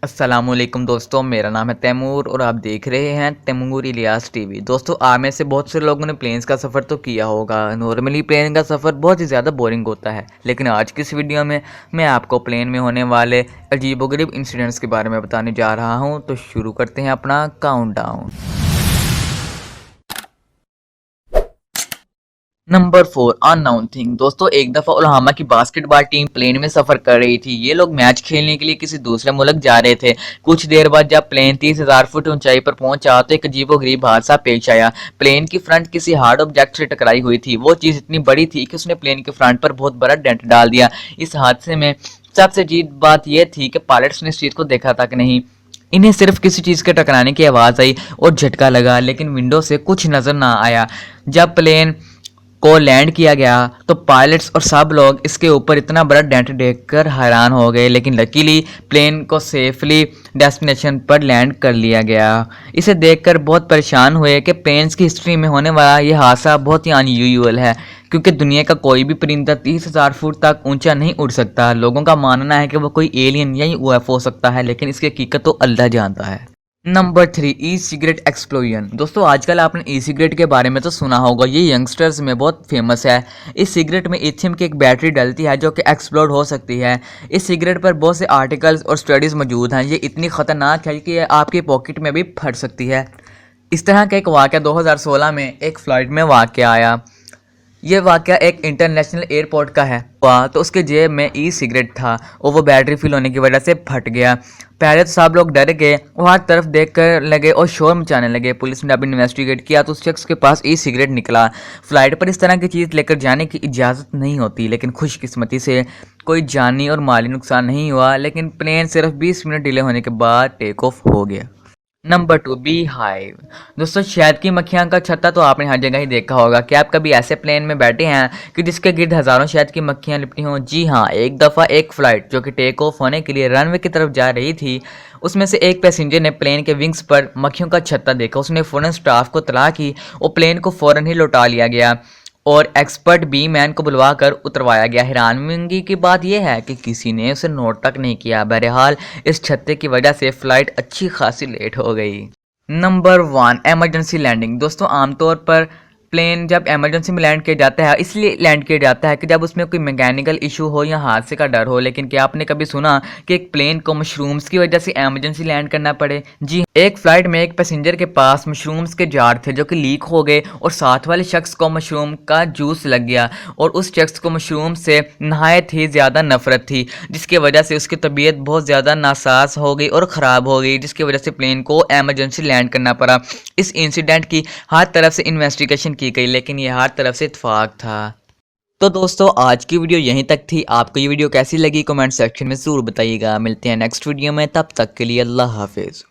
अस्सलामुअलैकुम दोस्तों, मेरा नाम है तैमूर और आप देख रहे हैं तैमूर इलियास टीवी। दोस्तों, आप में से बहुत से लोगों ने प्लेन्स का सफ़र तो किया होगा। नॉर्मली प्लेन का सफ़र बहुत ही ज़्यादा बोरिंग होता है, लेकिन आज की इस वीडियो में मैं आपको प्लेन में होने वाले अजीबोगरीब इंसिडेंट्स के बारे में बताने जा रहा हूँ। तो शुरू करते हैं अपना काउंटडाउन। Number 4 unknown thing. दोस्तों, एक दफ़ा ओलहामा की बास्केटबॉल टीम प्लेन में सफ़र कर रही थी। ये लोग मैच खेलने के लिए किसी दूसरे मुल्क जा रहे थे। कुछ देर बाद जब प्लेन 30,000 फुट ऊंचाई पर पहुंचा तो एक अजीबोगरीब हादसा पेश आया। प्लेन की फ्रंट किसी हार्ड ऑब्जेक्ट से टकराई हुई थी। वो चीज़ इतनी बड़ी थी कि उसने प्लेन के फ्रंट पर बहुत बड़ा डेंट डाल दिया। इस हादसे में सबसे अजीब बात यह थी कि पायलट्स ने इस चीज़ को देखा तक नहीं। इन्हें सिर्फ किसी चीज़ के टकराने की आवाज़ आई और झटका लगा, लेकिन विंडो से कुछ नज़र ना आया। जब प्लेन को लैंड किया गया तो पायलट्स और सब लोग इसके ऊपर इतना बड़ा डेंट देखकर हैरान हो गए, लेकिन लकीली प्लेन को सेफली डेस्टिनेशन पर लैंड कर लिया गया। इसे देखकर बहुत परेशान हुए कि प्लेन्स की हिस्ट्री में होने वाला यह हादसा बहुत ही अनयूजुअल है, क्योंकि दुनिया का कोई भी परिंदा 30,000 फुट तक ऊंचा नहीं उड़ सकता। लोगों का मानना है कि वो कोई एलियन या यूएफओ हो सकता है, लेकिन इसकी हकीकत तो अल्लाह जानता है। Number 3 e cigarette explosion. दोस्तों, आजकल आपने ई सिगरेट के बारे में तो सुना होगा। ये यंगस्टर्स में बहुत फेमस है। इस सिगरेट में इथियम की एक बैटरी डलती है जो कि एक्सप्लोड हो सकती है। इस सिगरेट पर बहुत से आर्टिकल्स और स्टडीज़ मौजूद हैं। ये इतनी ख़तरनाक है कि ये आपके पॉकेट में भी फट सकती है। इस तरह का एक वाक़या 2016 में एक फ़्लाइट में वाक़या आया। ये वाक़या एक इंटरनेशनल एयरपोर्ट का है। हुआ तो उसके जेब में ई सिगरेट था और वो बैटरी फिल होने की वजह से फट गया। पहले तो सब लोग डर गए और हर तरफ देख कर लगे और शोर मचाने लगे। पुलिस ने अब इन्वेस्टिगेट किया तो उस शख्स के पास ई सिगरेट निकला। फ्लाइट पर इस तरह की चीज़ लेकर जाने की इजाज़त नहीं होती, लेकिन खुशकिस्मती से कोई जानी और माली नुकसान नहीं हुआ, लेकिन प्लेन सिर्फ 20 मिनट डिले होने के बाद टेक ऑफ हो गया। Number 2 bee hive. दोस्तों, शहद की मक्खियाँ का छत्ता तो आपने हर जगह ही देखा होगा। क्या आप कभी ऐसे प्लेन में बैठे हैं कि जिसके गिर्द हज़ारों शहद की मक्खियाँ लिपटी हों? जी हाँ, एक दफ़ा एक फ़्लाइट जो कि टेक ऑफ होने के लिए रनवे की तरफ जा रही थी, उसमें से एक पैसेंजर ने प्लेन के विंग्स पर मक्खियों का छत्ता देखा। उसने फ़ौरन स्टाफ को इत्तला की और प्लेन को फ़ौरन ही लौटा लिया गया और एक्सपर्ट बी मैन को बुलवा कर उतरवाया गया। हैरानगी की बात यह है कि किसी ने उसे नोट तक नहीं किया। बहरहाल, इस छत्ते की वजह से फ़्लाइट अच्छी खासी लेट हो गई। Number 1 emergency landing. दोस्तों, आमतौर पर प्लेन जब एमरजेंसी में लैंड किया जाता है इसलिए लैंड किया जाता है कि जब उसमें कोई मैकेनिकल इशू हो या हादसे का डर हो। लेकिन क्या आपने कभी सुना कि एक प्लेन को मशरूम्स की वजह से एमरजेंसी लैंड करना पड़े? जी, एक फ्लाइट में एक पैसेंजर के पास मशरूम्स के जार थे जो कि लीक हो गए और साथ वाले शख्स को मशरूम का जूस लग गया और उस शख्स को मशरूम से नहायत ही ज़्यादा नफरत थी, जिसकी वजह से उसकी तबीयत बहुत ज़्यादा नासाज हो गई और ख़राब हो गई, जिसकी वजह से प्लेन को एमरजेंसी लैंड करना पड़ा। इस इंसिडेंट की हर तरफ से इन्वेस्टिगेशन की गई, लेकिन यह हर तरफ से इत्तेफाक था। तो दोस्तों, आज की वीडियो यहीं तक थी। आपको ये वीडियो कैसी लगी कमेंट सेक्शन में ज़रूर बताइएगा। मिलते हैं नेक्स्ट वीडियो में, तब तक के लिए अल्लाह हाफिज़।